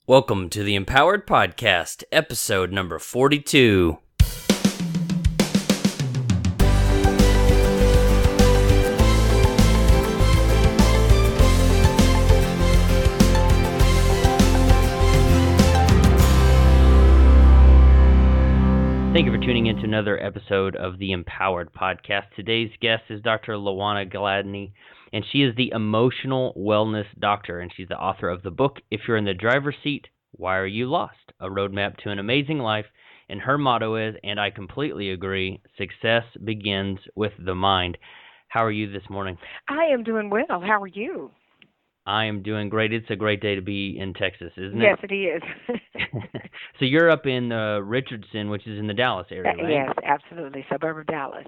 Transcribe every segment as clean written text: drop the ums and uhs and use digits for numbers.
Welcome to the Empowered Podcast, episode number 42. Thank you for tuning in to another episode of the Empowered Podcast. Today's guest is Dr. Lawana Gladney, and she is the emotional wellness doctor, and she's the author of the book, If You're in the Driver's Seat, Why Are You Lost? A Roadmap to an Amazing Life. And her motto is, and I completely agree, success begins with the mind. How are you this morning? I am doing well. How are you? I am doing great. It's a great day to be in Texas, isn't it? Yes, it is. So you're up in Richardson, which is in the Dallas area, right? Yes, absolutely. Suburb of Dallas.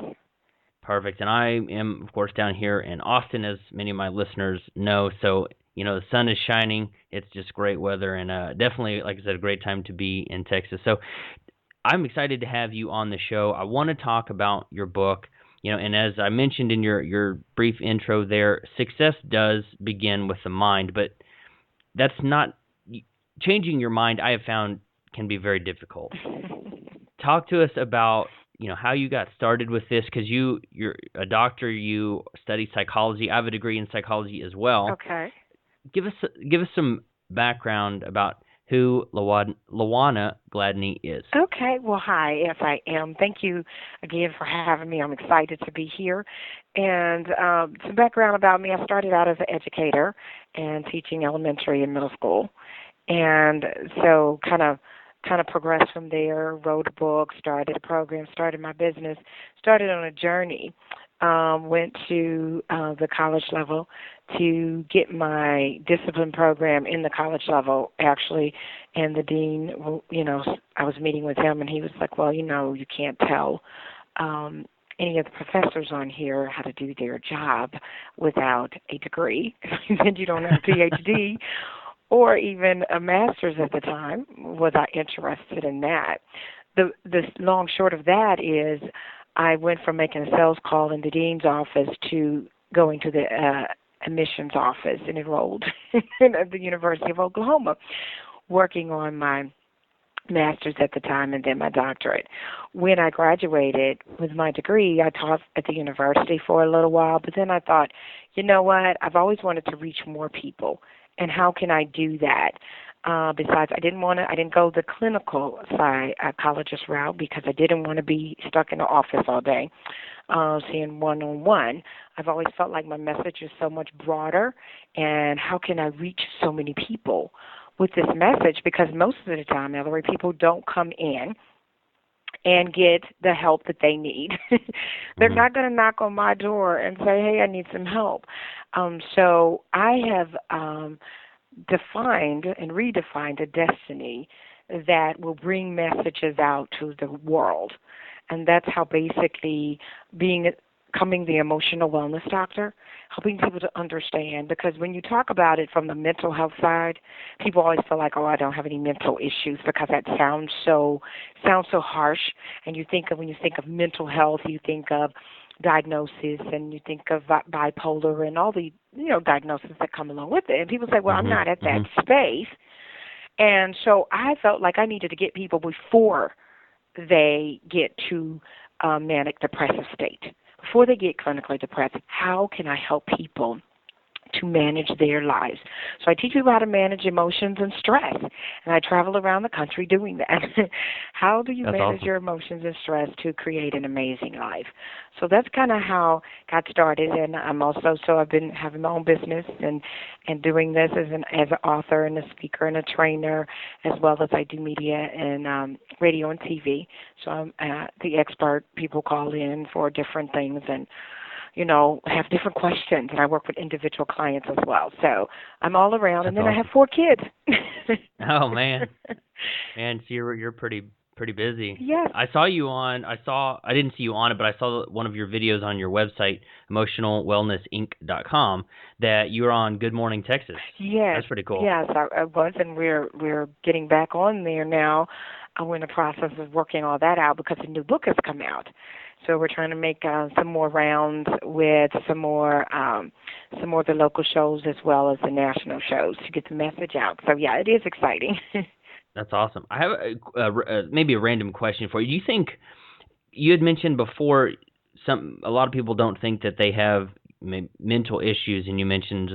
Perfect. And I am, of course, down here in Austin, as many of my listeners know. So, you know, the sun is shining. It's just great weather and definitely, like I said, a great time to be in Texas. So I'm excited to have you on the show. I want to talk about your book. You know, and as I mentioned in your brief intro there, success does begin with the mind, but that's not changing your mind. I have found can be very difficult. Talk to us about, you know, how you got started with this, because you're a doctor, you study psychology. I have a degree in psychology as well. Okay. Give us some background about who Lawana Gladney is. Okay. Well, hi. Yes, I am. Thank you again for having me. I'm excited to be here. And some background about me, I started out as an educator and teaching elementary and middle school. And so kind of progressed from there, wrote a book, started a program, started my business, started on a journey, went to the college level to get my discipline program in the college level, actually. And the dean, you know, I was meeting with him, and he was like, well, you know, you can't tell any of the professors on here how to do their job without a degree. And you don't have a PhD or even a master's at the time. Was I interested in that? The long short of that is I went from making a sales call in the dean's office to going to the admissions office and enrolled at the University of Oklahoma, working on my master's at the time and then my doctorate. When I graduated with my degree, I taught at the university for a little while, but then I thought, you know what, I've always wanted to reach more people, and how can I do that? Besides, I didn't go the clinical psychologist route because I didn't want to be stuck in the office all day, seeing one-on-one. I've always felt like my message is so much broader, and how can I reach so many people with this message? Because most of the time, Ellery, people don't come in and get the help that they need. They're not going to knock on my door and say, hey, I need some help. So I have defined and redefined a destiny that will bring messages out to the world. And that's how basically becoming the emotional wellness doctor, helping people to understand. Because when you talk about it from the mental health side, people always feel like, oh, I don't have any mental issues, because that sounds so harsh. And when you think of mental health, you think of diagnosis, and you think of bipolar and all the, you know, diagnoses that come along with it. And people say, well, I'm not at that space. And so I felt like I needed to get people before they get to manic depressive state. Before they get clinically depressed, how can I help people to manage their lives? So I teach people how to manage emotions and stress, and I travel around the country doing that. How do you manage your emotions and stress to create an amazing life? So that's kind of how I got started, and I've been having my own business and doing this as an author and a speaker and a trainer, as well as I do media and radio and TV. So I'm the expert people call in for different things, and you know, have different questions, and I work with individual clients as well. So I'm all around, and then I have 4 kids. Oh man, so you're pretty busy. Yes. I didn't see you on it, but I saw one of your videos on your website, emotionalwellnessinc.com, that you were on Good Morning Texas. Yes. That's pretty cool. Yes, I was, and we're getting back on there now. we're in the process of working all that out because a new book has come out. So we're trying to make some more rounds with some more of the local shows as well as the national shows to get the message out. So yeah, it is exciting. That's awesome. I have maybe a random question for you. Do you think you had mentioned before a lot of people don't think that they have mental issues, and you mentioned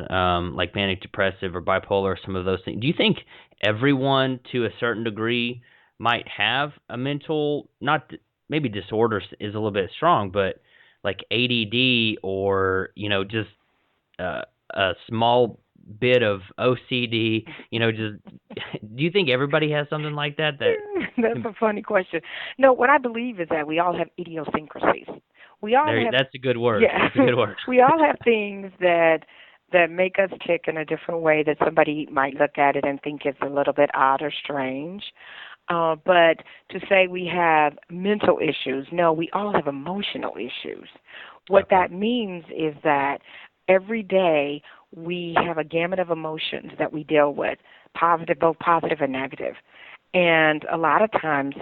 like manic depressive or bipolar, some of those things. Do you think everyone to a certain degree might have a mental, not maybe disorder is a little bit strong, but like ADD or just a small bit of OCD, just do you think everybody has something like that? That's a funny question. No, what I believe is that we all have idiosyncrasies. We all have. That's a good word. Yeah, that's a good word. We all have things that make us tick in a different way that somebody might look at it and think it's a little bit odd or strange. But to say we have mental issues, no, we all have emotional issues. What that means is that every day we have a gamut of emotions that we deal with, both positive and negative. And a lot of times,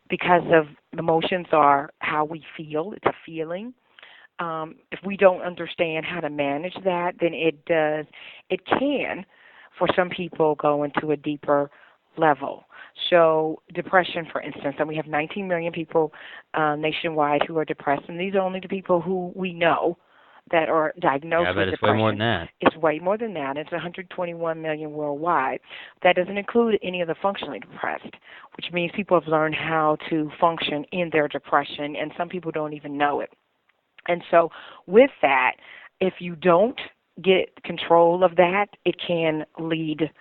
because of emotions are how we feel, it's a feeling. If we don't understand how to manage that, then it can, for some people, go into a deeper level. So depression, for instance, and we have 19 million people nationwide who are depressed, and these are only the people who we know that are diagnosed with depression. It's way more than that. It's way more than that. It's 121 million worldwide. That doesn't include any of the functionally depressed, which means people have learned how to function in their depression, and some people don't even know it. And so with that, if you don't get control of that, it can lead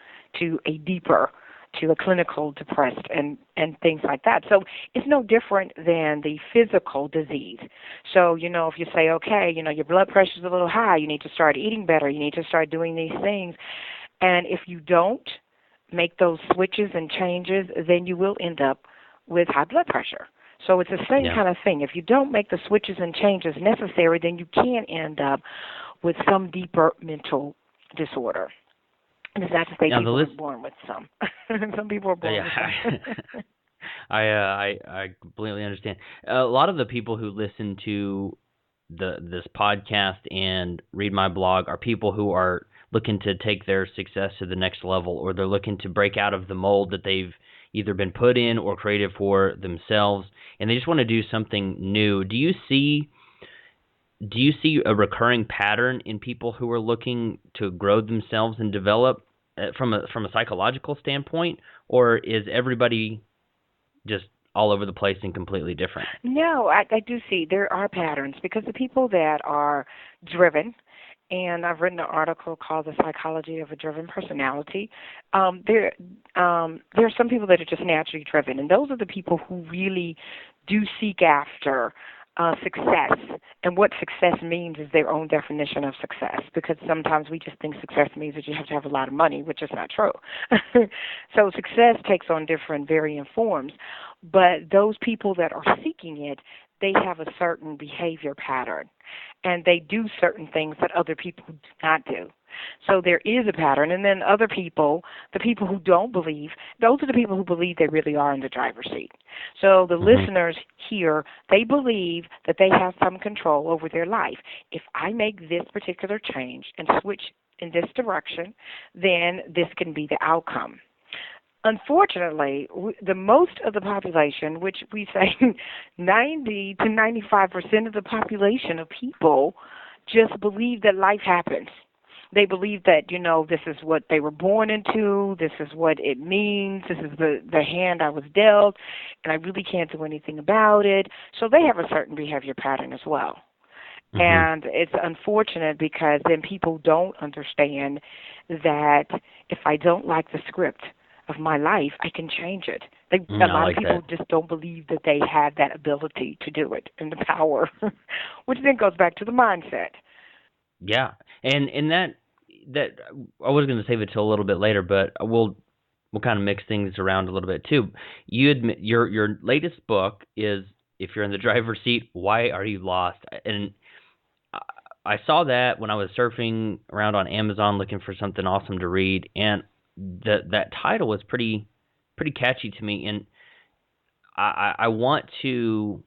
to a clinical depressed and things like that. So it's no different than the physical disease. So, if you say, okay, your blood pressure's a little high, you need to start eating better, you need to start doing these things. And if you don't make those switches and changes, then you will end up with high blood pressure. So it's the same kind of thing. If you don't make the switches and changes necessary, then you can end up with some deeper mental disorder. And it's not to say people are born with some. Some people are born with some. I completely understand. A lot of the people who listen to this podcast and read my blog are people who are looking to take their success to the next level, or they're looking to break out of the mold that they've either been put in or created for themselves, and they just want to do something new. Do you see a recurring pattern in people who are looking to grow themselves and develop from a psychological standpoint, or is everybody just all over the place and completely different? No, I do see there are patterns, because the people that are driven, and I've written an article called The Psychology of a Driven Personality. There are some people that are just naturally driven, and those are the people who really do seek after success. And what success means is their own definition of success, because sometimes we just think success means that you have to have a lot of money, which is not true. So success takes on different varying forms. But those people that are seeking it, they have a certain behavior pattern, and they do certain things that other people do not do. So there is a pattern. And then other people, the people who don't believe, those are the people who believe they really are in the driver's seat. So the listeners here, they believe that they have some control over their life. If I make this particular change and switch in this direction, then this can be the outcome. Unfortunately, the most of the population, which we say 90 to 95% of the population of people, just believe that life happens. They believe that, this is what they were born into, this is what it means, this is the hand I was dealt, and I really can't do anything about it. So they have a certain behavior pattern as well. And it's unfortunate, because then people don't understand that if I don't like the script of my life, I can change it. A lot of people just don't believe that they have that ability to do it and the power, which then goes back to the mindset. Yeah, and that I was going to save it till a little bit later, but we'll kind of mix things around a little bit too. You admit your latest book is If You're in the Driver's Seat, Why Are You Lost? And I saw that when I was surfing around on Amazon looking for something awesome to read, and that title was pretty catchy to me. And I want to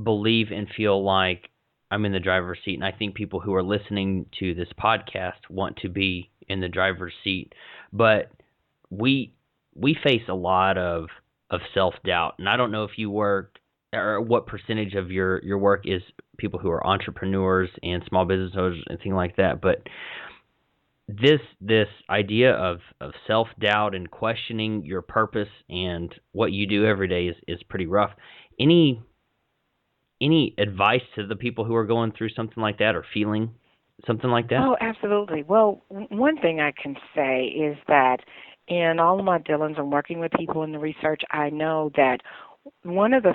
believe and feel like I'm in the driver's seat, and I think people who are listening to this podcast want to be in the driver's seat. But we face a lot of self doubt, and I don't know if you work or what percentage of your work is people who are entrepreneurs and small business owners and things like that. But this idea of self doubt and questioning your purpose and what you do every day is pretty rough. Any advice to the people who are going through something like that or feeling something like that? Oh, absolutely. Well, one thing I can say is that in all of my dealings and working with people in the research, I know that one of the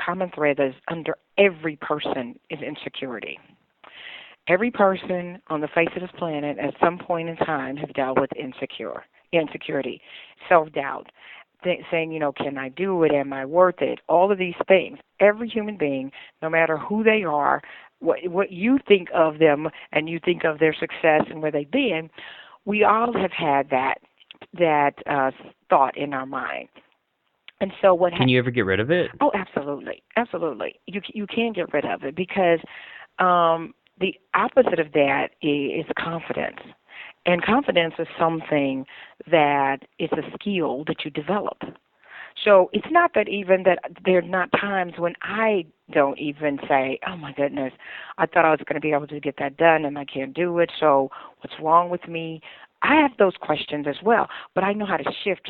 common thread that is under every person is insecurity. Every person on the face of this planet at some point in time has dealt with insecurity, self-doubt, saying, can I do it? Am I worth it? All of these things. Every human being, no matter who they are, what you think of them and you think of their success and where they've been, we all have had that thought in our mind. And so can you ever get rid of it? Oh, absolutely. Absolutely. You can get rid of it because the opposite of that is confidence. And confidence is something that is a skill that you develop. So it's not that even that there are not times when I don't even say, oh, my goodness, I thought I was going to be able to get that done and I can't do it, so what's wrong with me? I have those questions as well, but I know how to shift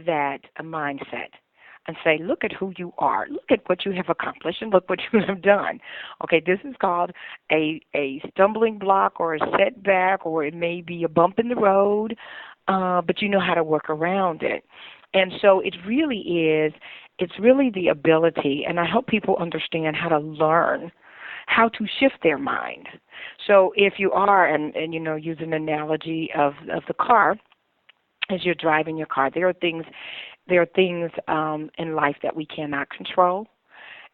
that mindset and say, look at who you are. Look at what you have accomplished and look what you have done. Okay, this is called a stumbling block or a setback, or it may be a bump in the road, but you know how to work around it. And so it's really the ability, and I help people understand how to learn how to shift their mind. So if you are, and use an analogy of the car, as you're driving your car, there are things in life that we cannot control,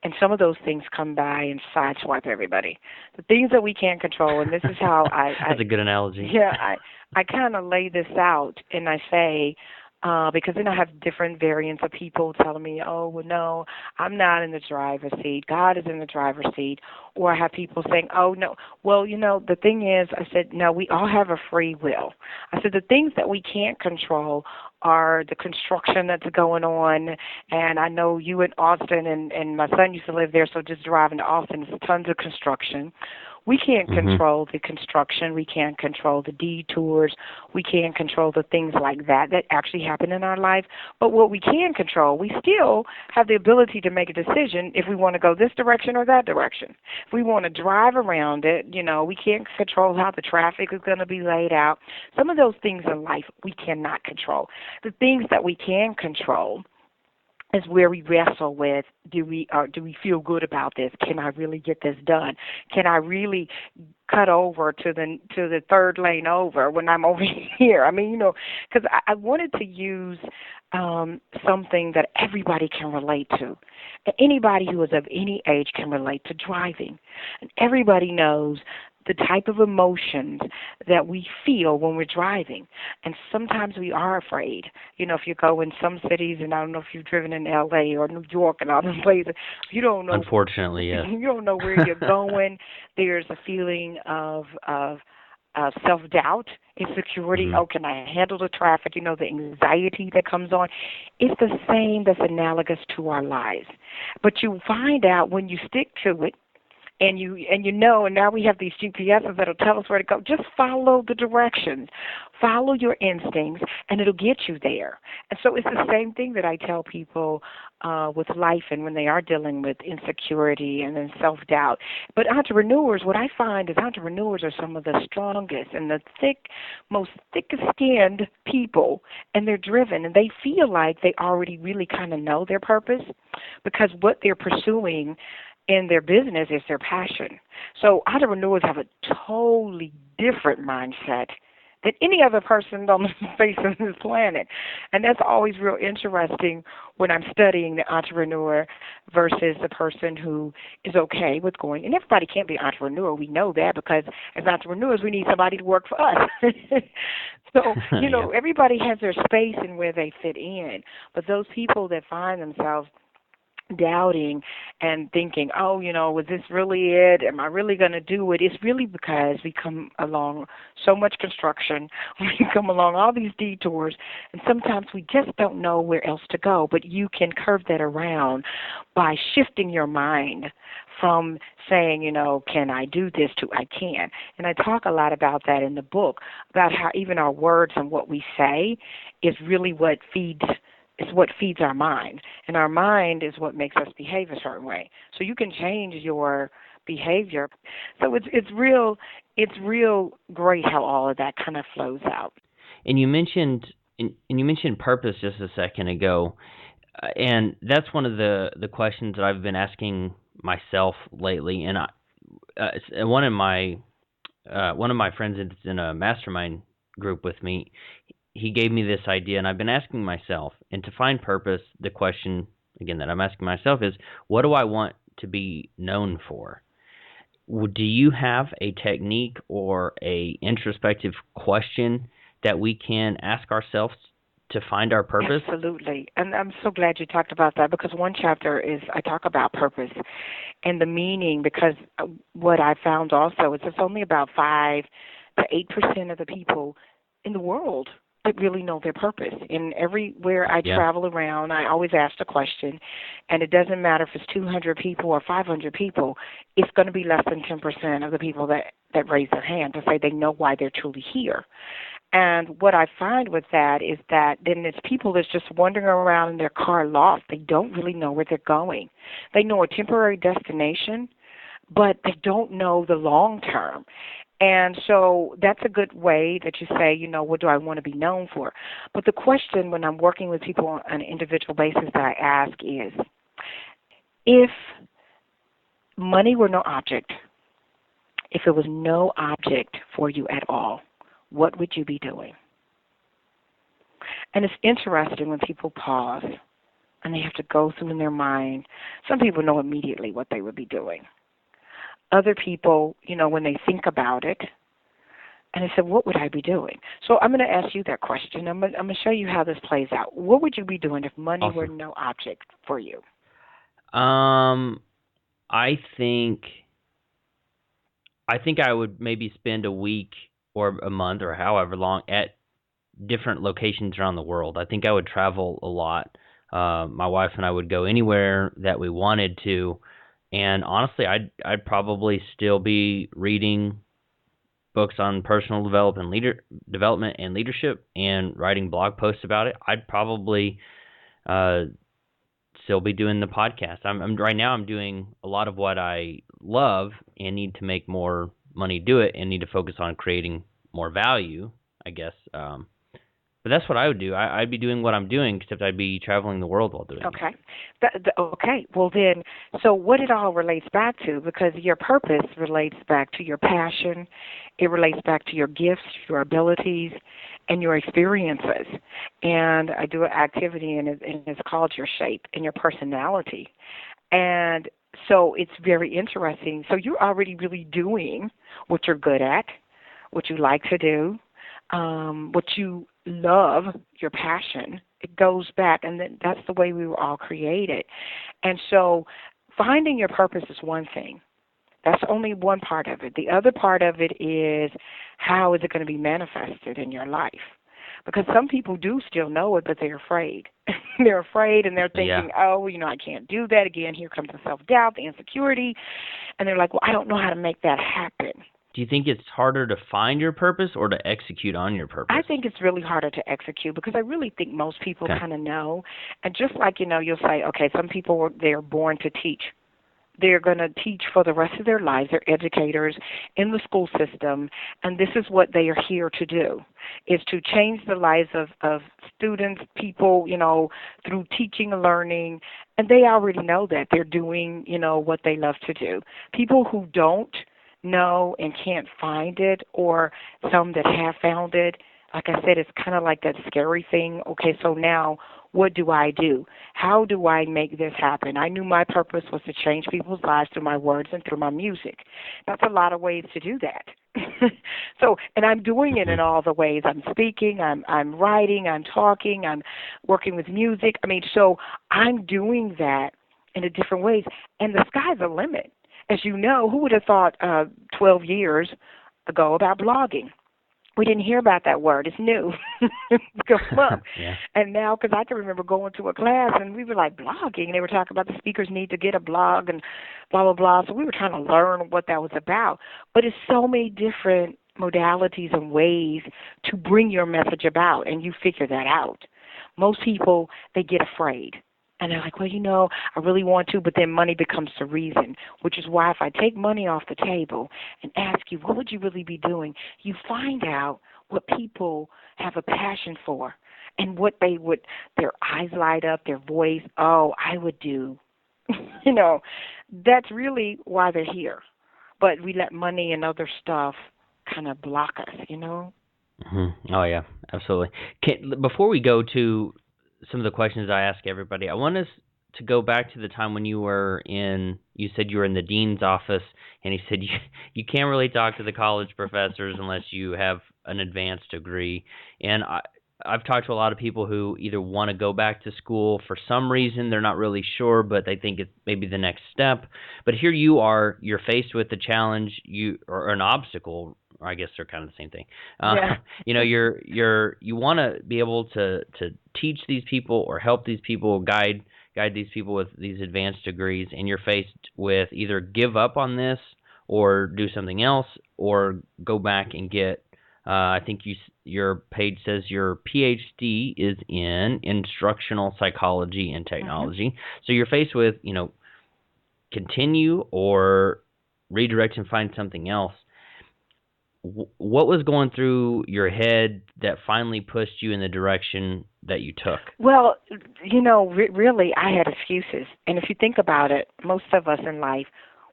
and some of those things come by and sideswipe everybody. The things that we can't control, and this is how That's a good analogy. Yeah, I kind of lay this out, and I say, because then I have different variants of people telling me, oh, well, no, I'm not in the driver's seat. God is in the driver's seat. Or I have people saying, oh, no. Well, the thing is, I said, no, we all have a free will. I said the things that we can't control are the construction that's going on. And I know you in Austin, and my son used to live there, so just driving to Austin, there's tons of construction. We can't control the construction. We can't control the detours. We can't control the things like that actually happen in our life. But what we can control, we still have the ability to make a decision if we want to go this direction or that direction. If we want to drive around it, we can't control how the traffic is going to be laid out. Some of those things in life we cannot control. The things that we can control is where we wrestle with, do we feel good about this? Can I really get this done? Can I really cut over to the third lane over when I'm over here? I mean, because I wanted to use something that everybody can relate to. Anybody who is of any age can relate to driving. And everybody knows the type of emotions that we feel when we're driving. And sometimes we are afraid. If you go in some cities, and I don't know if you've driven in L.A. or New York and all those places, you don't know. Unfortunately, yes. You don't know where you're going. There's a feeling of self-doubt, insecurity. Mm-hmm. Oh, can I handle the traffic? The anxiety that comes on. It's the same that's analogous to our lives. But you find out when you stick to it, and now we have these GPSs that'll tell us where to go. Just follow the directions. Follow your instincts, and it'll get you there. And so it's the same thing that I tell people with life and when they are dealing with insecurity and then self-doubt. But entrepreneurs, what I find is entrepreneurs are some of the strongest and the most thickest-skinned people, and they're driven, and they feel like they already really kind of know their purpose because what they're pursuing in their business is their passion. So entrepreneurs have a totally different mindset than any other person on the face of this planet. And that's always real interesting when I'm studying the entrepreneur versus the person who is okay with going. And everybody can't be an entrepreneur. We know that because as entrepreneurs, we need somebody to work for us. So, Yeah. everybody has their space and where they fit in. But those people that find themselves doubting and thinking, oh, was this really it? Am I really going to do it? It's really because we come along so much construction, we come along all these detours, and sometimes we just don't know where else to go. But you can curve that around by shifting your mind from saying, can I do this to I can. And I talk a lot about that in the book, about how even our words and what we say is really what feeds our mind, and our mind is what makes us behave a certain way. So you can change your behavior. So it's real great how all of that kind of flows out. And you mentioned purpose just a second ago, and that's one of the questions that I've been asking myself lately. And one of my friends that's in a mastermind group with me, he gave me this idea, and I've been asking myself. And to find purpose, the question again that I'm asking myself is, what do I want to be known for? Do you have a technique or a introspective question that we can ask ourselves to find our purpose? Absolutely. And I'm so glad you talked about that, because one chapter is I talk about purpose and the meaning, because what I found also is it's only about 5 to 8% of the people in the world that really know their purpose. And everywhere I travel around, I always ask the question, and it doesn't matter if it's 200 people or 500 people, it's going to be less than 10% of the people that raise their hand to say they know why they're truly here. And what I find with that is that then it's people that's just wandering around in their car lost. They don't really know where they're going. They know a temporary destination, but they don't know the long term. And so that's a good way that you say, what do I want to be known for? But the question when I'm working with people on an individual basis that I ask is, if money were no object, if it was no object for you at all, what would you be doing? And it's interesting when people pause and they have to go through in their mind. Some people know immediately what they would be doing. Other people, when they think about it, and they said, what would I be doing? So I'm going to ask you that question. I'm going to show you how this plays out. What would you be doing if money were no object for you? I think I would maybe spend a week or a month or however long at different locations around the world. I think I would travel a lot. My wife and I would go anywhere that we wanted to. And honestly, I'd probably still be reading books on personal development and leadership, and writing blog posts about it. I'd probably still be doing the podcast. I'm right now. I'm doing a lot of what I love and need to make more money do it, and need to focus on creating more value, I guess. But that's what I would do. I'd be doing what I'm doing, except I'd be traveling the world while doing it. Okay. Well, then, so what it all relates back to, because your purpose relates back to your passion, it relates back to your gifts, your abilities, and your experiences. And I do an activity, and it's called Your Shape and Your Personality. And so it's very interesting. So you're already really doing what you're good at, what you like to do, what you love, your passion. It goes back, and that's the way we were all created. And so finding your purpose is one thing. That's only one part of it. The other part of it is, how is it going to be manifested in your life? Because some people do still know it, but they're afraid. They're afraid, and they're thinking, I can't do that again. Here comes the self-doubt, the insecurity. And they're like, well, I don't know how to make that happen. Do you think it's harder to find your purpose or to execute on your purpose? I think it's really harder to execute, because I really think most people kind of know. And just like, you'll say, okay, some people, they're born to teach. They're going to teach for the rest of their lives. They're educators in the school system, and this is what they are here to do, is to change the lives of students, people, through teaching and learning. And they already know that. They're doing, what they love to do. People who don't know and can't find it, or some that have found it. Like I said, it's kind of like that scary thing. Okay, so now what do I do? How do I make this happen? I knew my purpose was to change people's lives through my words and through my music. That's a lot of ways to do that. So, and I'm doing it Hmm. in all the ways. I'm speaking, I'm writing, I'm talking, I'm working with music. I mean, so I'm doing that in a different ways, and the sky's the limit. As you know, who would have thought 12 years ago about blogging? We didn't hear about that word. It's new. It's come up. Yeah. And now, because I can remember going to a class and we were like, blogging. And they were talking about the speakers need to get a blog and blah, blah, blah. So we were trying to learn what that was about. But it's so many different modalities and ways to bring your message about, and you figure that out. Most people, they get afraid. And they're like, well, I really want to, but then money becomes the reason, which is why if I take money off the table and ask you, what would you really be doing? You find out what people have a passion for and what their eyes light up, their voice, oh, I would do. you know, that's really why they're here. But we let money and other stuff kind of block us. Hmm. Oh yeah, absolutely. Before we go to some of the questions I ask everybody, I want us to go back to the time when you said you were in the dean's office, and he said you can't really talk to the college professors unless you have an advanced degree. And I've talked to a lot of people who either want to go back to school for some reason, they're not really sure, but they think it's maybe the next step. But here you're faced with a challenge, or an obstacle. Or I guess they're kind of the same thing. Yeah. You want to be able to teach these people or help these people, guide these people with these advanced degrees, and you're faced with either give up on this or do something else, or go back and get. I think your page says your PhD is in instructional psychology and Mhm. technology. So you're faced with continue or redirect and find something else. What was going through your head that finally pushed you in the direction that you took? Well, really, I had excuses. And if you think about it, most of us in life,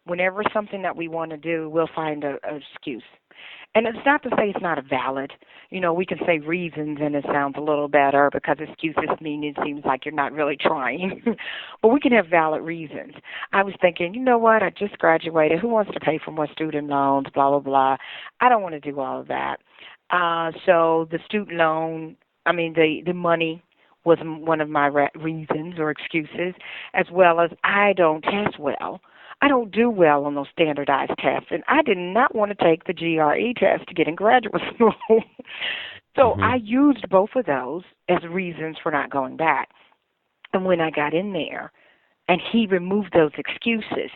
whenever something that we want to do, we'll find a excuse. And it's not to say it's not a valid. We can say reasons, and it sounds a little better because excuses mean it seems like you're not really trying. But we can have valid reasons. I was thinking, you know what? I just graduated. Who wants to pay for more student loans? Blah blah blah. I don't want to do all of that. So the student loan, I mean the money was one of my reasons or excuses, as well as I don't test well. I don't do well on those standardized tests, and I did not want to take the GRE test to get in graduate school. So Hmm. I used both of those as reasons for not going back. And when I got in there, and he removed those excuses,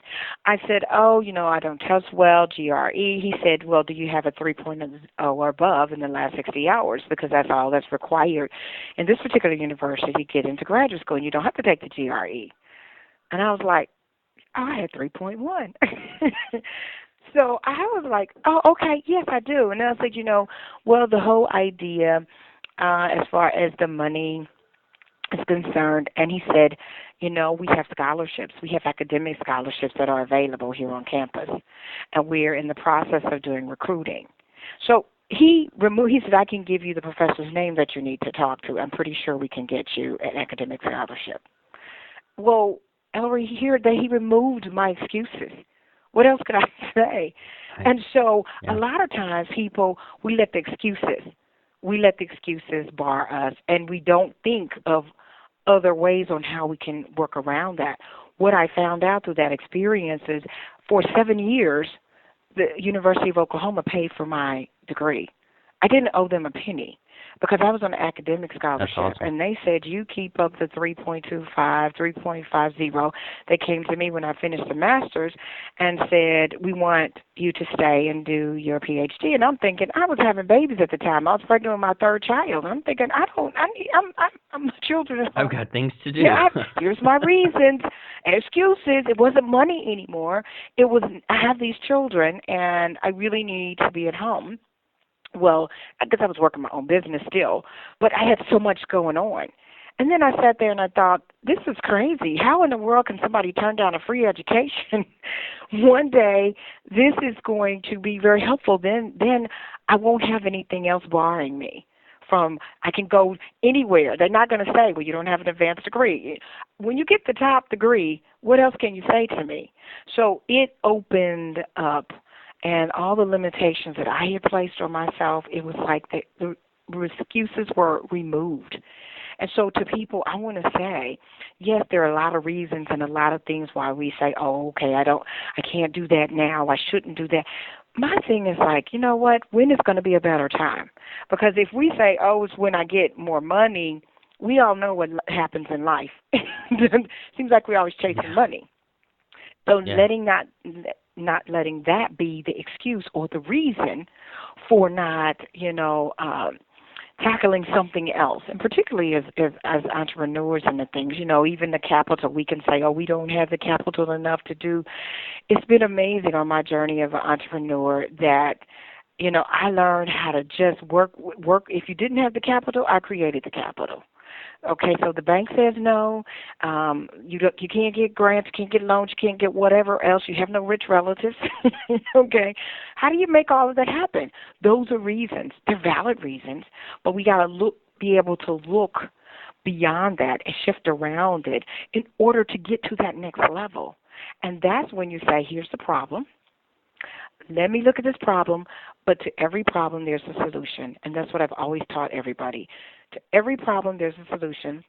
I said, oh, I don't test well, GRE. He said, well, do you have a 3.0 or above in the last 60 hours? Because that's all that's required in this particular university to get into graduate school, and you don't have to take the GRE. And I was like, I had 3.1. So I was like, oh, okay, yes, I do. And I said, well, the whole idea as far as the money is concerned, and he said, we have scholarships. We have academic scholarships that are available here on campus, and we're in the process of doing recruiting. So he said, I can give you the professor's name that you need to talk to. I'm pretty sure we can get you an academic scholarship. Well, Ellery, here that he removed my excuses. What else could I say? Right. And so a Yeah. lot of times people, we let the excuses bar us, and we don't think of other ways on how we can work around that. What I found out through that experience is for 7 years, the University of Oklahoma paid for my degree. I didn't owe them a penny because I was on an academic That's scholarship, awesome. and they said, you keep up the 3.25, 3.50. They came to me when I finished the master's and said, we want you to stay and do your PhD. And I'm thinking, I was having babies at the time. I was pregnant with my third child. I'm thinking, I'm children at I've home. got things to do. Yeah, here's my reasons and excuses. It wasn't money anymore. It was, I have these children, and I really need to be at home. Well, I guess I was working my own business still, but I had so much going on. And then I sat there and I thought, this is crazy. How in the world can somebody turn down a free education? One day, this is going to be very helpful. Then I won't have anything else barring me from, I can go anywhere. They're not going to say, well, you don't have an advanced degree. When you get the top degree, what else can you say to me? So it opened up, and all the limitations that I had placed on myself, it was like the excuses were removed. And so to people, I want to say, yes, there are a lot of reasons and a lot of things why we say, oh, okay, I can't do that now. I shouldn't do that. My thing is like, you know what? When is going to be a better time? Because if we say, oh, it's when I get more money, we all know what happens in life. Seems like we're always chasing money. So not letting that be the excuse or the reason for not, tackling something else, and particularly as entrepreneurs and the things, even the capital, we can say, oh, we don't have the capital enough to do. It's been amazing on my journey of an entrepreneur that, I learned how to just work. If you didn't have the capital, I created the capital. Okay, so the bank says no. You can't get grants, you can't get loans, you can't get whatever else. You have no rich relatives. Okay, how do you make all of that happen? Those are reasons. They're valid reasons, but we got to be able to look beyond that and shift around it in order to get to that next level. And that's when you say, here's the problem. Let me look at this problem, but to every problem there's a solution, and that's what I've always taught everybody. To every problem there's a solution.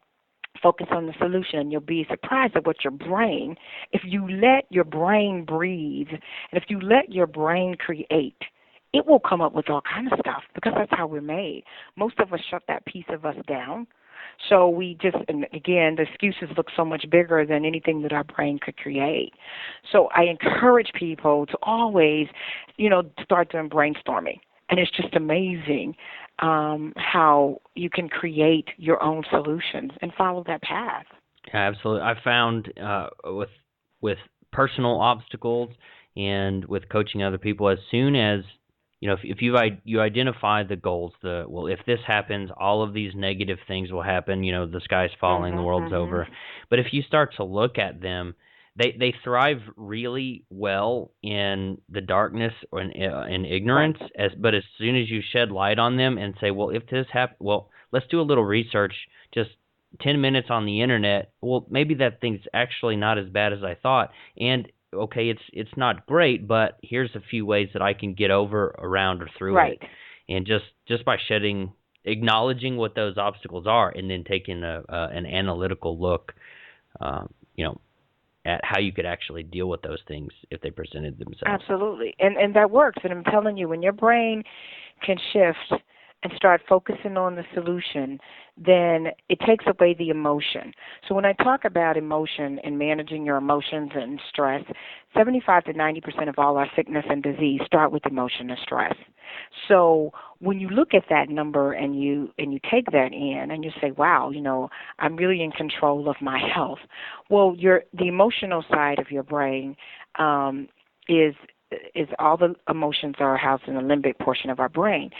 Focus on the solution, and you'll be surprised at what your brain, if you let your brain breathe, and if you let your brain create, it will come up with all kinds of stuff because that's how we're made. Most of us shut that piece of us down. So we just, and again, the excuses look so much bigger than anything that our brain could create. So I encourage people to always, start doing brainstorming. And it's just amazing how you can create your own solutions and follow that path. Yeah, absolutely. I found with personal obstacles and with coaching other people, as soon as if you identify the goals, if this happens, all of these negative things will happen. The sky's falling, the world's over. But if you start to look at them, they thrive really well in the darkness or in ignorance. But as soon as you shed light on them and say, well, if this happens, well, let's do a little research, just 10 minutes on the internet. Well, maybe that thing's actually not as bad as I thought, and okay, it's not great, but here's a few ways that I can get around, or through it. And just by acknowledging what those obstacles are, and then taking an analytical look, at how you could actually deal with those things if they presented themselves. Absolutely, and that works. And I'm telling you, when your brain can shift and start focusing on the solution, then it takes away the emotion. So when I talk about emotion and managing your emotions and stress, 75 to 90% of all our sickness and disease start with emotion and stress. So when you look at that number and you take that in and you say, wow, I'm really in control of my health. Well, the emotional side of your brain is all the emotions are housed in the limbic portion of our brain.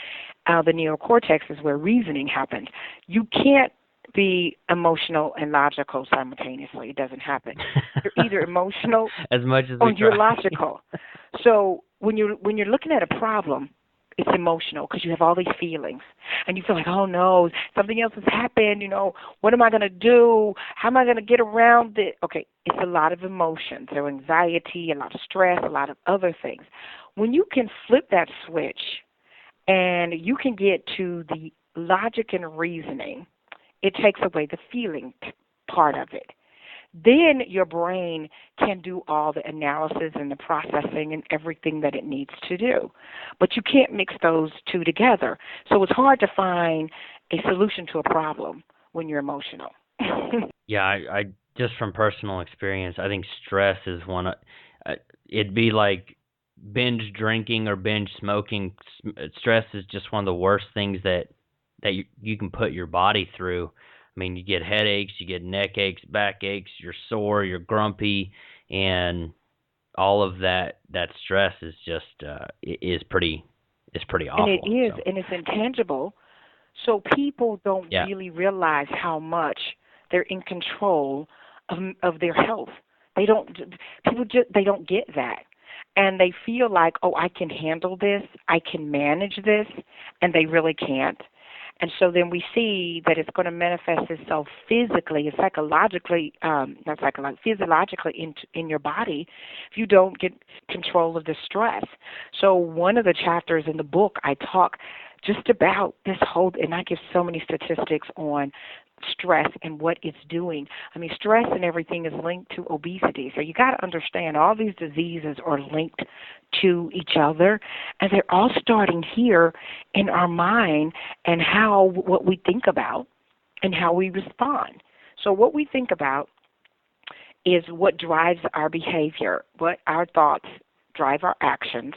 The neocortex is where reasoning happens. You can't be emotional and logical simultaneously. It doesn't happen. You're either emotional as much as or you're logical. So when you're looking at a problem, it's emotional because you have all these feelings, and you feel like, oh no, something else has happened. What am I going to do? How am I going to get around it? Okay, it's a lot of emotions. There are anxiety, a lot of stress, a lot of other things. When you can flip that switch and you can get to the logic and reasoning, it takes away the feeling part of it. Then your brain can do all the analysis and the processing and everything that it needs to do. But you can't mix those two together. So it's hard to find a solution to a problem when you're emotional. Yeah, I just from personal experience, I think stress is one. It'd be like binge drinking or binge smoking. Stress is just one of the worst things that you can put your body through. I mean, you get headaches, you get neck aches, back aches, you're sore, you're grumpy, and all of that stress is just is pretty awful. And it is, and it's intangible. So people don't really realize how much they're in control of their health. They don't get that. And they feel like, oh, I can handle this, I can manage this, and they really can't. And so then we see that it's going to manifest itself physically and psychologically, not psychologically, physiologically in your body if you don't get control of the stress. So one of the chapters in the book, I talk just about this whole, and I give so many statistics on stress and what it's doing. I mean, stress and everything is linked to obesity. So you got to understand all these diseases are linked to each other, and they're all starting here in our mind and what we think about and how we respond. So what we think about is what drives our behavior, what our thoughts drive our actions.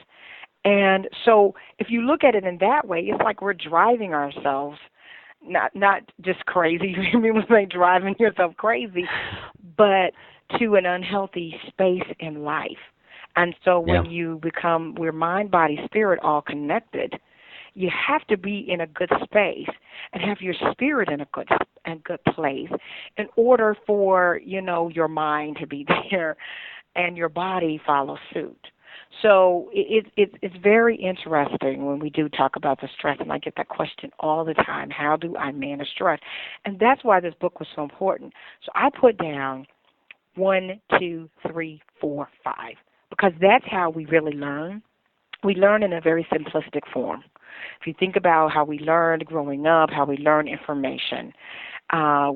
And so if you look at it in that way, it's like we're driving ourselves not just crazy, you hear me when I say driving yourself crazy, but to an unhealthy space in life. And so when you become, we're mind, body, spirit all connected, you have to be in a good space and have your spirit in a good place in order for, your mind to be there and your body follow suit. So it's very interesting when we do talk about the stress, and I get that question all the time, how do I manage stress? And that's why this book was so important. So I put down 1, 2, 3, 4, 5, because that's how we really learn. We learn in a very simplistic form. If you think about how we learned growing up, how we learn information, our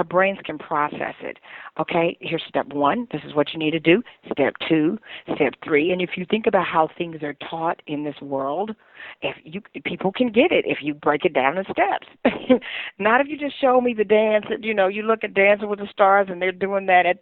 brains can process it. Okay, here's step 1. This is what you need to do. Step 2, step 3. And if you think about how things are taught in this world, people can get it if you break it down in steps. Not if you just show me the dance. You look at Dancing with the Stars, and they're doing that at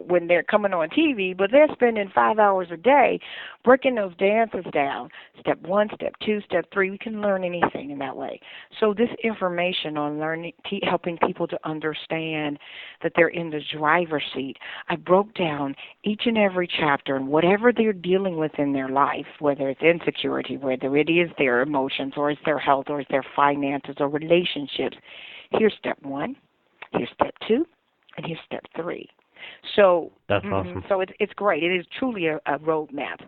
when they're coming on TV, but they're spending 5 hours a day breaking those dances down. Step 1, step 2, step 3. We can learn anything in that way. So this information on learning, helping people to understand that they're in the driver's seat, I broke down each and every chapter and whatever they're dealing with in their life, whether it's insecurity, whether it is their emotions or it's their health or it's their finances or relationships. Here's step 1, here's step 2, and here's step 3. So that's awesome. So it's great. It is truly a roadmap.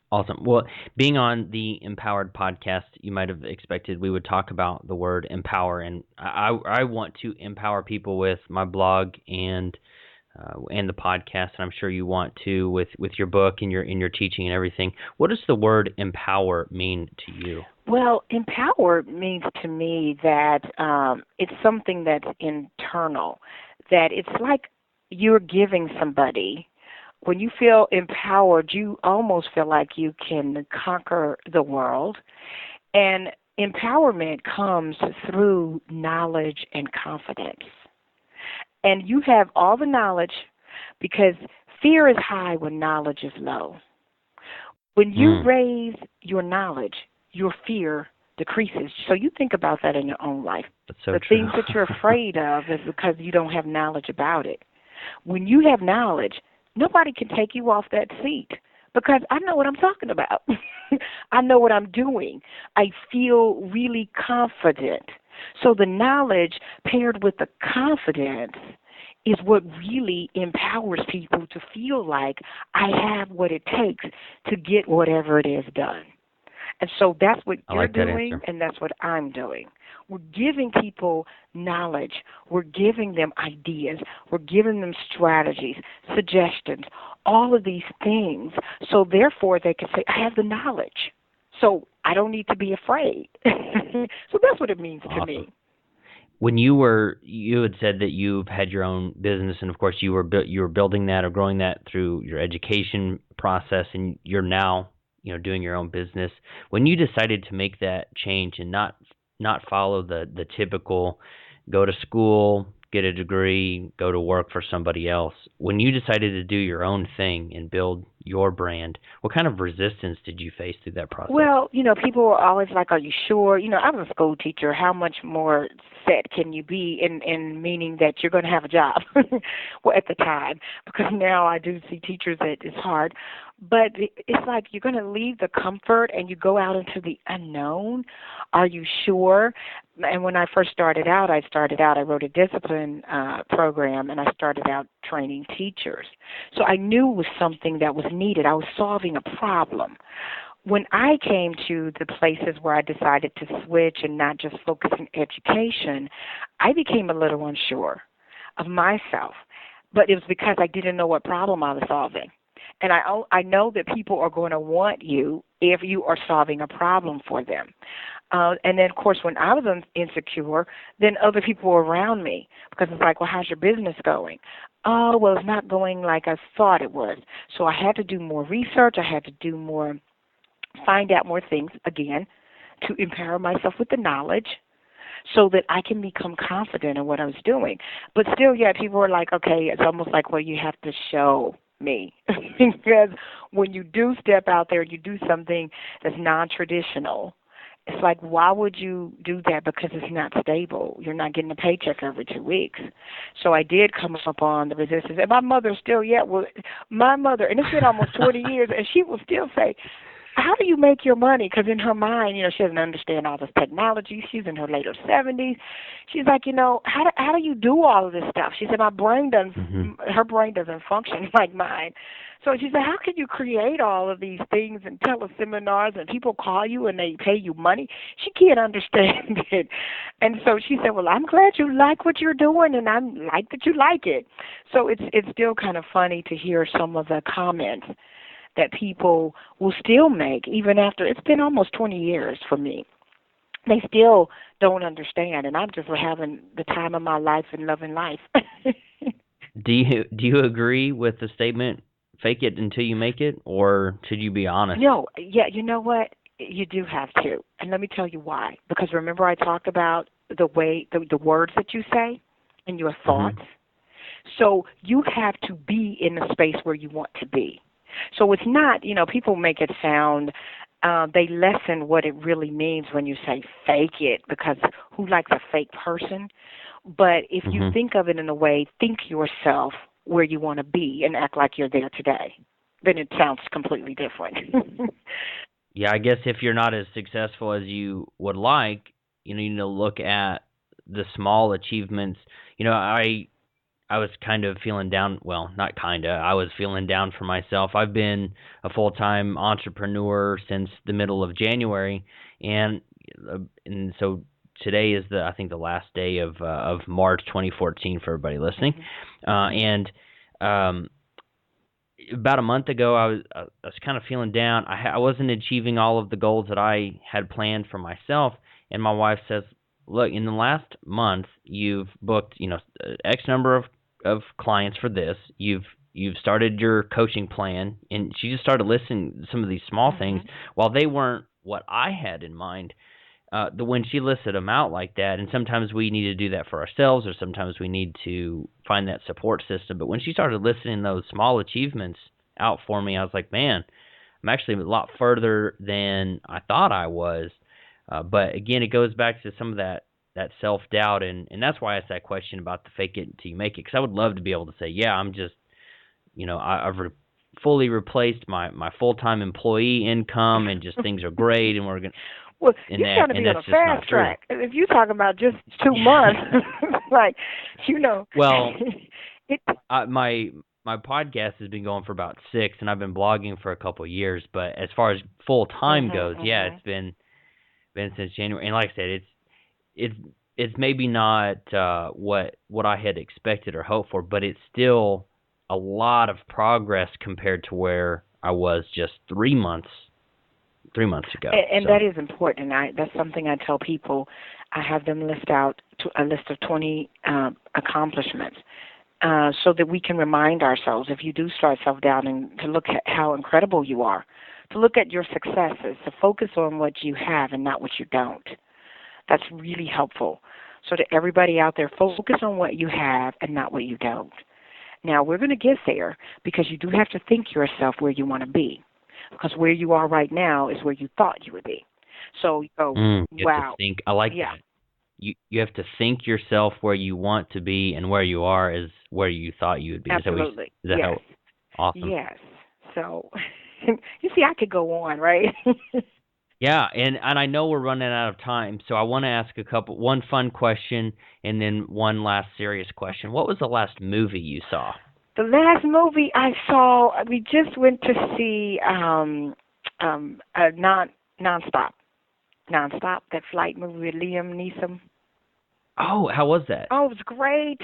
Awesome. Well, being on the Empowered podcast, you might have expected we would talk about the word empower, and I want to empower people with my blog and the podcast, and I'm sure you want to with your book and your teaching and everything. What does the word empower mean to you? Well, empower means to me that it's something that's internal, that it's like you're giving somebody. When you feel empowered, you almost feel like you can conquer the world. And empowerment comes through knowledge and confidence. And you have all the knowledge because fear is high when knowledge is low. When you raise your knowledge, your fear decreases. So you think about that in your own life. That's so the true. Things that you're afraid of is because you don't have knowledge about it. When you have knowledge, nobody can take you off that seat because I know what I'm talking about. I know what I'm doing. I feel really confident. So the knowledge paired with the confidence is what really empowers people to feel like I have what it takes to get whatever it is done. And so that's what you're doing, and that's what I'm doing. We're giving people knowledge. We're giving them ideas. We're giving them strategies, suggestions, all of these things. So therefore they can say, I have the knowledge. So I don't need to be afraid. So that's what it means to me. When you had said that you've had your own business, and of course you were building that or growing that through your education process, and you're now doing your own business. When you decided to make that change and not follow the typical go to school, get a degree, go to work for somebody else, when you decided to do your own thing and build your brand, what kind of resistance did you face through that process? Well, people were always like, are you sure? I was a school teacher. How much more set can you be in meaning that you're going to have a job well, at the time? Because now I do see teachers that it's hard. But it's like you're going to leave the comfort and you go out into the unknown. Are you sure? And when I first started out, I wrote a discipline program, and I started out training teachers. So I knew it was something that was needed. I was solving a problem. When I came to the places where I decided to switch and not just focus on education, I became a little unsure of myself. But it was because I didn't know what problem I was solving. And I know that people are going to want you if you are solving a problem for them. And then, of course, when I was insecure, then other people were around me because it's like, well, how's your business going? Oh, well, it's not going like I thought it was. So I had to do more research. I had to do more, find out more things, again, to empower myself with the knowledge so that I can become confident in what I was doing. But still, yeah, people are like, okay, it's almost like, well, you have to show me. Because when you do step out there, you do something that's non-traditional. It's like, why would you do that? Because it's not stable. You're not getting a paycheck every 2 weeks. So I did come up on the resistance. And my mother still, my mother, and it's been almost 20 years, and she will still say, how do you make your money? Because in her mind, she doesn't understand all this technology. She's in her later 70s. She's like, how do you do all of this stuff? She said, her brain doesn't function like mine. So she said, how can you create all of these things and teleseminars and people call you and they pay you money? She can't understand it. And so she said, well, I'm glad you like what you're doing, and I like that you like it. So it's still kind of funny to hear some of the comments that people will still make, even after it's been almost 20 years for me. They still don't understand, and I'm just having the time of my life and loving life. Do you agree with the statement, fake it until you make it, or should you be honest? No, yeah, you know what? You do have to. And let me tell you why. Because remember I talked about the way, the words that you say and your thoughts? Mm-hmm. So you have to be in the space where you want to be. So it's not, people make it sound, they lessen what it really means when you say fake it, because who likes a fake person? But if you mm-hmm. think of it in a way, think yourself where you want to be and act like you're there today, then it sounds completely different. Yeah, I guess if you're not as successful as you would like, you need to look at the small achievements. I was kind of feeling down. Well, not kind of. I was feeling down for myself. I've been a full-time entrepreneur since the middle of January, and so today is I think the last day of March 2014 for everybody listening. And about a month ago, I was kind of feeling down. I wasn't achieving all of the goals that I had planned for myself, and my wife says, "Look, in the last month, you've booked X number of clients for this. You've started your coaching plan," and she just started listing some of these small mm-hmm. things. While they weren't what I had in mind, when she listed them out like that, and sometimes we need to do that for ourselves, or sometimes we need to find that support system. But when she started listing those small achievements out for me, I was like, man, I'm actually a lot further than I thought I was. But again, it goes back to some of that self-doubt, and that's why I asked that question about the fake it until you make it, because I would love to be able to say, yeah, I'm just, I've fully replaced my full-time employee income, and just things are great, and we're going to... Well, you're trying to be on a fast track. If you're talking about just 2 months, Well, my podcast has been going for about 6, and I've been blogging for a couple of years, but as far as full-time mm-hmm, goes, mm-hmm. yeah, it's been since January. And like I said, it's maybe not what I had expected or hoped for, but it's still a lot of progress compared to where I was just 3 months ago. And so. That is important. That's something I tell people. I have them list out a list of 20 accomplishments so that we can remind ourselves, if you do start self-doubting, to look at how incredible you are, to look at your successes, to focus on what you have and not what you don't. That's really helpful. So to everybody out there, focus on what you have and not what you don't. Now, we're going to get there because you do have to think yourself where you want to be. Because where you are right now is where you thought you would be. So you go, you have to think. I like that. You have to think yourself where you want to be, and where you are is where you thought you would be. Absolutely. Is that yes. How awesome? Yes. So You see, I could go on, right? Yeah, and I know we're running out of time, so I want to ask one fun question and then one last serious question. What was the last movie you saw? The last movie I saw, we just went to see Nonstop. Nonstop, that flight movie with Liam Neeson. Oh, how was that? Oh, it was great.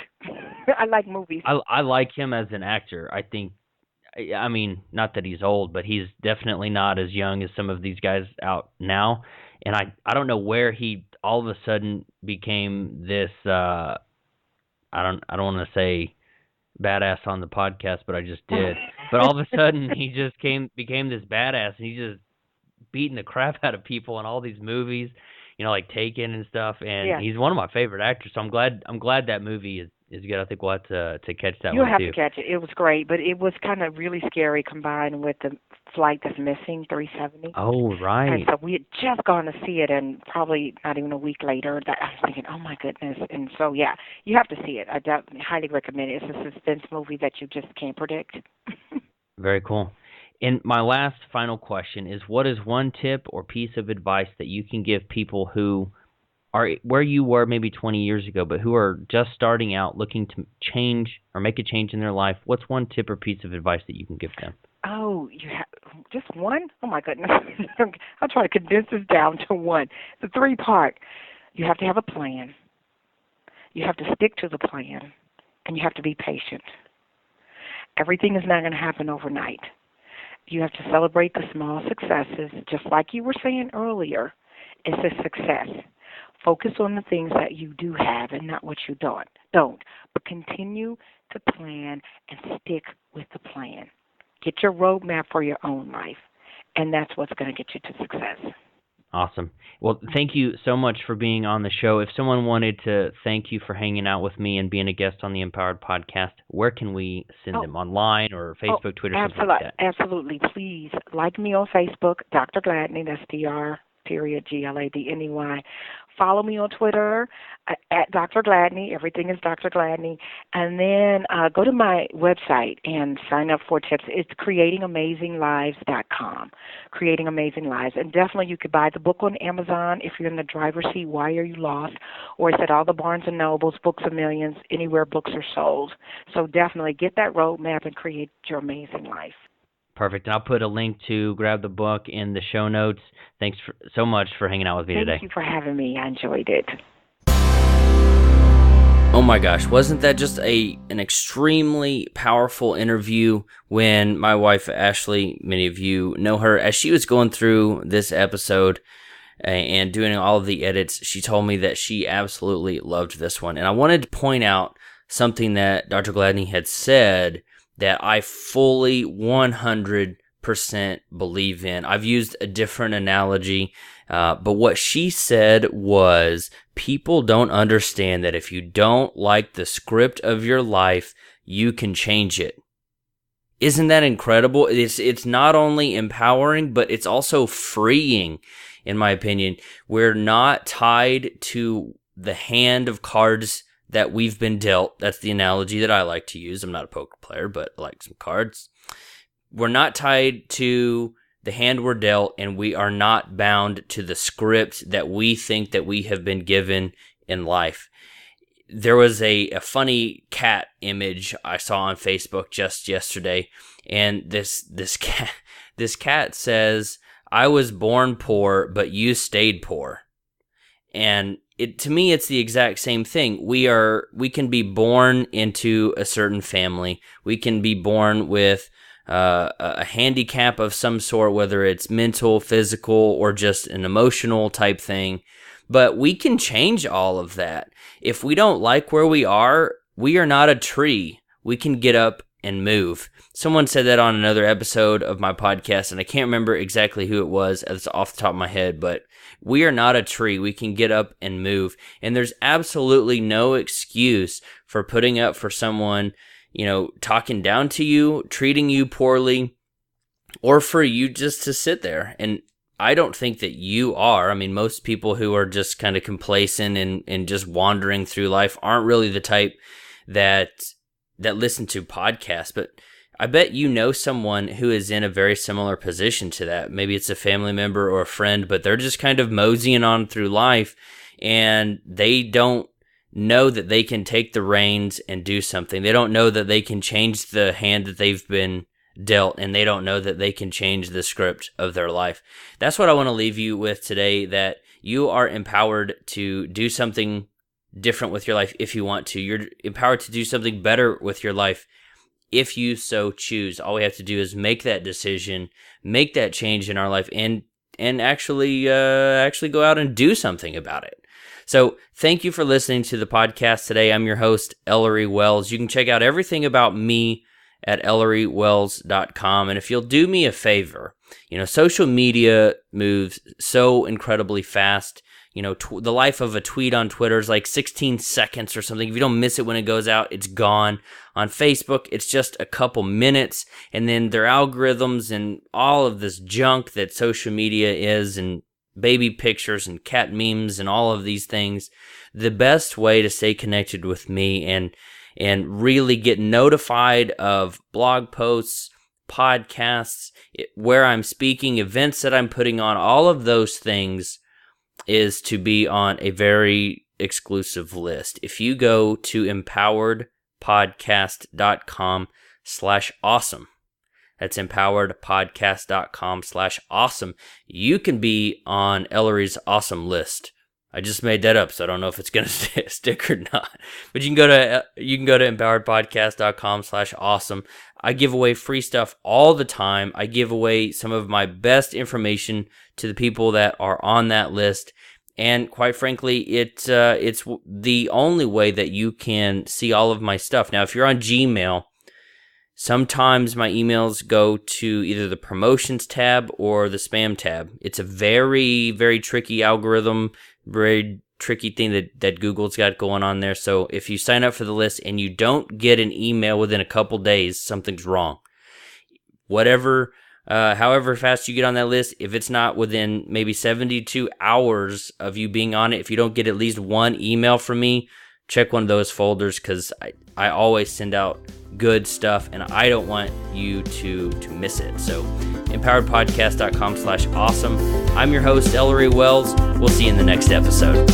I like movies. I like him as an actor. I think, I mean, not that he's old, but he's definitely not as young as some of these guys out now. And I don't know where he all of a sudden became this. I don't want to say badass on the podcast, but I just did. But all of a sudden, he just became this badass, and he's just beating the crap out of people in all these movies, like Taken and stuff. And Yeah. he's one of my favorite actors. So I'm glad that movie is good. I think we'll have to catch that You'll one have too. to catch it. It was great, but it was kind of really scary combined with the flight that's missing, 370. Oh, right. And so we had just gone to see it, and probably not even a week later, that I was thinking, oh my goodness. And so, yeah, you have to see it. I highly recommend it. It's a suspense movie that you just can't predict. Very cool. And my last final question is, what is one tip or piece of advice that you can give people who are where you were maybe 20 years ago, but who are just starting out looking to change or make a change in their life? What's one tip or piece of advice that you can give them? Oh, you have just one? Oh my goodness. I'll try to condense this down to one. The 3-part. You have to have a plan. You have to stick to the plan, and you have to be patient. Everything is not going to happen overnight. You have to celebrate the small successes, just like you were saying earlier. It's a success. Focus on the things that you do have and not what you don't. But continue to plan and stick with the plan. Get your roadmap for your own life, and that's what's going to get you to success. Awesome. Well, thank you so much for being on the show. If someone wanted to thank you for hanging out with me and being a guest on the Empowered Podcast, where can we send them? Online or Facebook, Twitter, something like that? Absolutely. Please like me on Facebook, Dr. Gladney, that's Dr. Gladney. Follow me on Twitter at Dr. Gladney. Everything is Dr. Gladney. And then go to my website and sign up for tips. It's creatingamazing.lives.com. Creating Amazing Lives. And definitely you could buy the book on Amazon if you're in the driver's seat, Why Are You Lost? Or it's at all the Barnes & Nobles, Books of Millions, anywhere books are sold. So definitely get that roadmap and create your amazing life. Perfect. And I'll put a link to grab the book in the show notes. Thanks so much for hanging out with me today. Thank you for having me. I enjoyed it. Oh my gosh, wasn't that just an extremely powerful interview when my wife Ashley, many of you know her, as she was going through this episode and doing all of the edits, she told me that she absolutely loved this one. And I wanted to point out something that Dr. Gladney had said that I fully 100% believe in. I've used a different analogy, but what she said was, people don't understand that if you don't like the script of your life, you can change it. Isn't that incredible? It's not only empowering, but it's also freeing, in my opinion. We're not tied to the hand of cards that we've been dealt. That's the analogy that I like to use. I'm not a poker player, but I like some cards. We're not tied to the hand we're dealt, and we are not bound to the script that we think that we have been given in life. There was a funny cat image I saw on Facebook just yesterday, and this cat says, "I was born poor, but you stayed poor." And to me, it's the exact same thing. We can be born into a certain family. We can be born with a handicap of some sort, whether it's mental, physical, or just an emotional type thing. But we can change all of that. If we don't like where we are not a tree. We can get up and move. Someone said that on another episode of my podcast, and I can't remember exactly who it was. It's off the top of my head, but we are not a tree. We can get up and move. And there's absolutely no excuse for putting up for someone, talking down to you, treating you poorly, or for you just to sit there. And I don't think that you are. I mean, most people who are just kind of complacent and just wandering through life aren't really the type that listen to podcasts. But I bet you know someone who is in a very similar position to that. Maybe it's a family member or a friend, but they're just kind of moseying on through life, and they don't know that they can take the reins and do something. They don't know that they can change the hand that they've been dealt, and they don't know that they can change the script of their life. That's what I want to leave you with today, that you are empowered to do something different with your life if you want to. You're empowered to do something better with your life if you so choose. All we have to do is make that decision, make that change in our life, and actually go out and do something about it. So thank you for listening to the podcast today. I'm your host, Ellery Wells. You can check out everything about me at ElleryWells.com. And if you'll do me a favor, social media moves so incredibly fast. The life of a tweet on Twitter is like 16 seconds or something. If you don't miss it when it goes out, it's gone. On Facebook, it's just a couple minutes. And then their algorithms and all of this junk that social media is, and baby pictures and cat memes and all of these things. The best way to stay connected with me and really get notified of blog posts, podcasts, where I'm speaking, events that I'm putting on, all of those things, is to be on a very exclusive list. If you go to empoweredpodcast.com/awesome, that's empoweredpodcast.com/awesome, you can be on Ellery's awesome list. I just made that up, so I don't know if it's going to stick or not. But you can go to empoweredpodcast.com/awesome. I give away free stuff all the time. I give away some of my best information to the people that are on that list. And quite frankly, it's the only way that you can see all of my stuff. Now, if you're on Gmail, sometimes my emails go to either the promotions tab or the spam tab. It's a very, very tricky algorithm, very tricky thing that Google's got going on there. So if you sign up for the list and you don't get an email within a couple days, something's wrong. However fast you get on that list, if it's not within maybe 72 hours of you being on it, if you don't get at least one email from me, check one of those folders, because I always send out good stuff and I don't want you to miss it. So empoweredpodcast.com/awesome. I'm your host, Ellery Wells. We'll see you in the next episode.